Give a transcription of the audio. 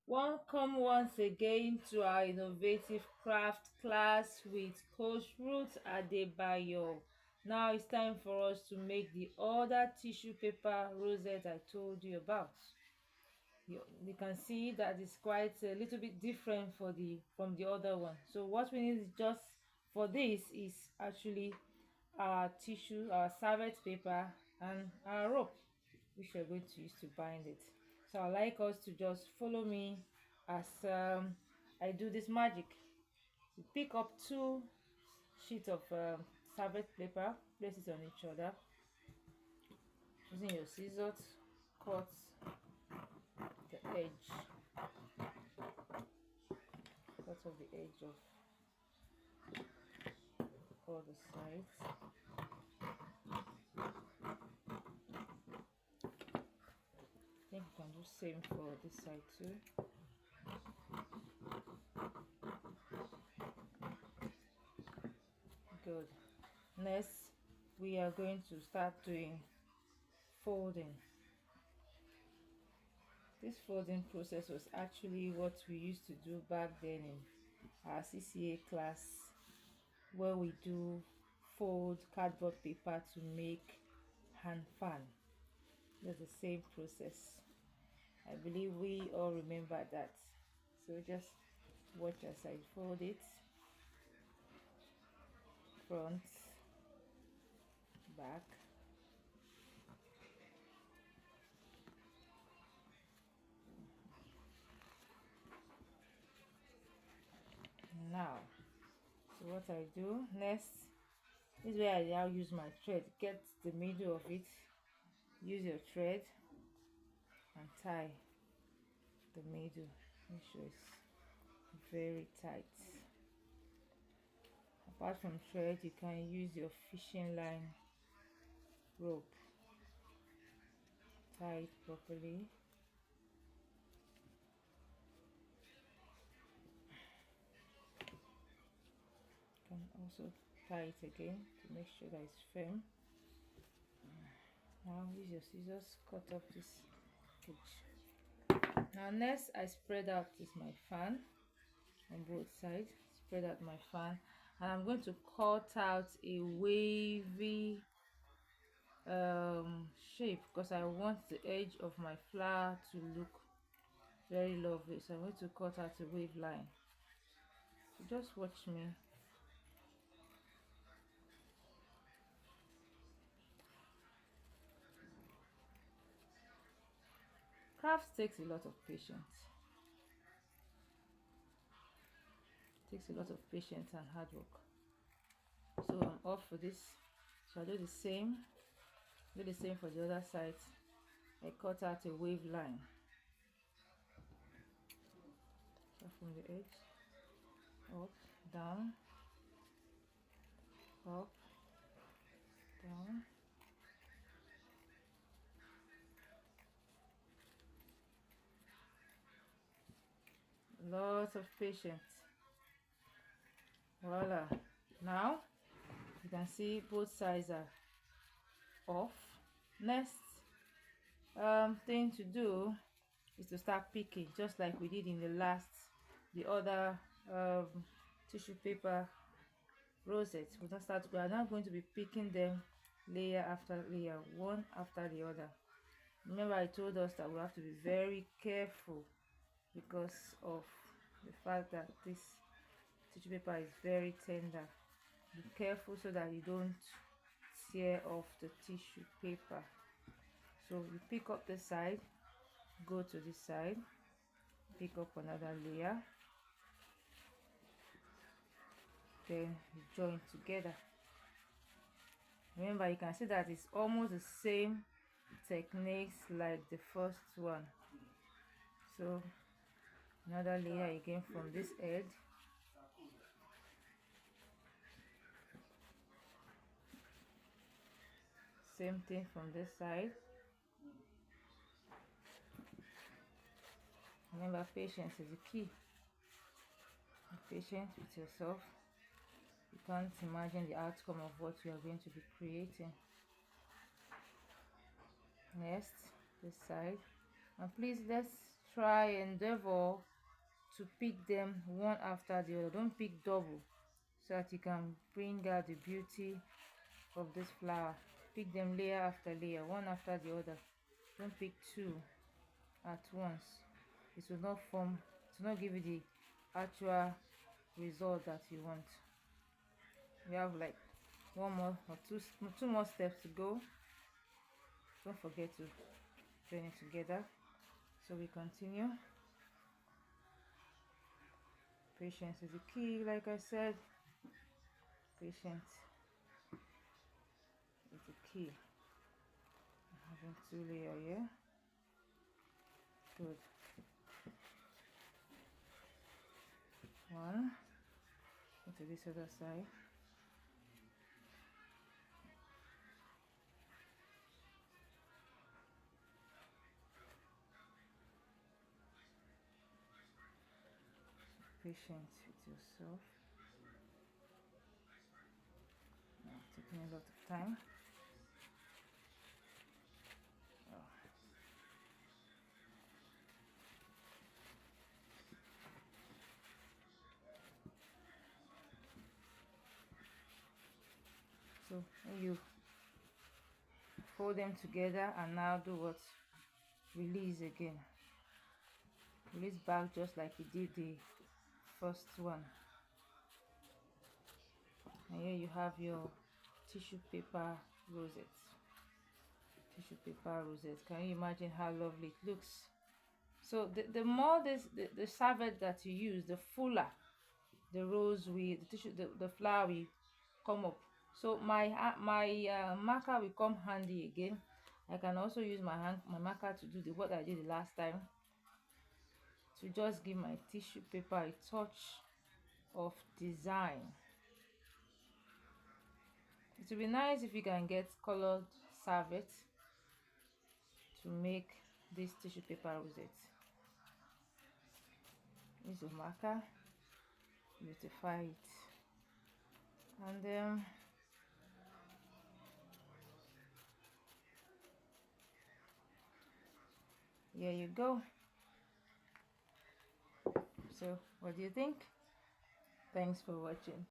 Welcome once again to our innovative craft class with Coach Ruth Adebayo. Now it's time for us to make the other tissue paper rosette I told you about. You can see that it's quite a little bit different from the other one. So what we need is just for this is actually our tissue, our serviette paper, and our rope, which we're going to use to bind it. So I'd like us to just follow me as I do this magic. You pick up two sheets of serviette paper, place it on each other using your scissors, cut the edge, cut off the edge of all the sides. I think you can do same for this side too. Good. Next, we are going to start doing folding. This folding process was actually what we used to do back then in our CCA class, where we do fold cardboard paper to make hand fan. That's the same process. I believe we all remember that. So just watch as I fold it, front, back. Now, so what I do next is where I now use my thread. Get the middle of it, use your thread and tie the middle. Make sure it's very tight. Apart from thread, you can use your fishing line rope. Tie it properly. You can also tie it again to make sure that it's firm. Now use your scissors, cut off this edge. Now next, I spread out this my fan on both sides. Spread out my fan, and I'm going to cut out a wavy shape because I want the edge of my flower to look very lovely. So I'm going to cut out a wave line. So just watch me. Crafts takes a lot of patience. It takes a lot of patience and hard work. So I'm off for this. So I do the same. Do the same for the other side. I cut out a wave line. So from the edge, up, down, up, down. Lots of patience. Voila. Now you can see both sides are off. Next thing to do is to start picking, just like we did in the other tissue paper rosette. We are now going to be picking them layer after layer, one after the other. Remember, I told us that we have to be very careful because of the fact that this tissue paper is very tender. Be careful so that you don't tear off the tissue paper. So you pick up the side, go to this side, pick up another layer, then you join together. Remember, you can see that it's almost the same techniques like the first one. So another layer again from this edge, same thing from this side. Remember, patience is the key. Be patient with yourself. You can't imagine the outcome of what you are going to be creating. Next, this side. And please, let's try endeavor to pick them one after the other. Don't pick double, so that you can bring out the beauty of this flower. Pick them layer after layer, one after the other. Don't pick two at once. It will not form, it will not give you the actual result that you want. We have like one more or two more steps to go. Don't forget to join it together. So we continue. Patience is the key, like I said. Patience is the key. Having two layer here. Good. One. Go to this other side. Patient with yourself. Now, taking a lot of time. Oh. So when you fold them together and now do what? Release again. Release back just like you did the first one. And here you have your tissue paper rosette. Tissue paper rosette. Can you imagine how lovely it looks? So the more the serviette that you use, the fuller the rose will, the tissue, the flower will come up. So my marker will come handy again. I can also use my marker to do what I did the last time, to just give my tissue paper a touch of design. It would be nice if you can get colored serviette to make this tissue paper rosette. Use a marker, beautify it, and then here you go. So what do you think? Thanks for watching.